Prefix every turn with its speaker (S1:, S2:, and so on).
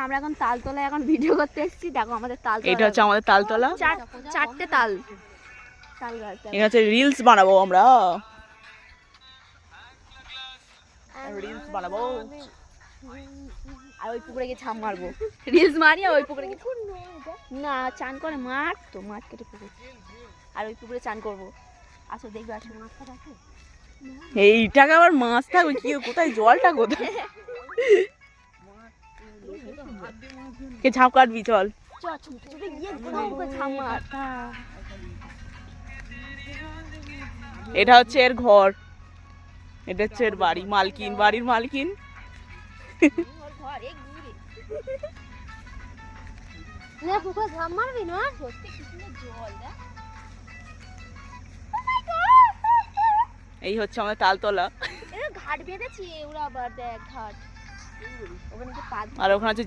S1: আমরা এখন তালতলায় এখন ভিডিও করতে এসেছি। দেখো আমাদের তালতলা,
S2: এটা হচ্ছে আমাদের তালতলা।
S1: চারটে তাল গাছ।
S2: এটা হচ্ছে রিলস বানাবো আমরা, রিলস বানাবো
S1: আর ওই পুকুরে গিয়ে ছাপ মারবো, রিলস মারি আর ওই পুকুরে গিয়ে না চান করে মাঠ, তো মাঠ কেটে পুকুর, আর ওই পুকুরে চান করবো। আসো দেখবে, আসো মাছটা থাকে।
S2: এইটাকে আবার মাছ থাকবে কি, কোথায় জলটা কোথায়? কে ঝাঁপ কাটবি চল। এটা হচ্ছে এর ঘর, এটা হচ্ছে এর বাড়ি, মালকিন, বাড়ির মালকিন। এই হচ্ছে আমাদের তালতলা।
S1: ঘাট বেঁধেছি ওরা, আবার দেখ ঘাট, ওখানে
S2: আর ওখানে আছে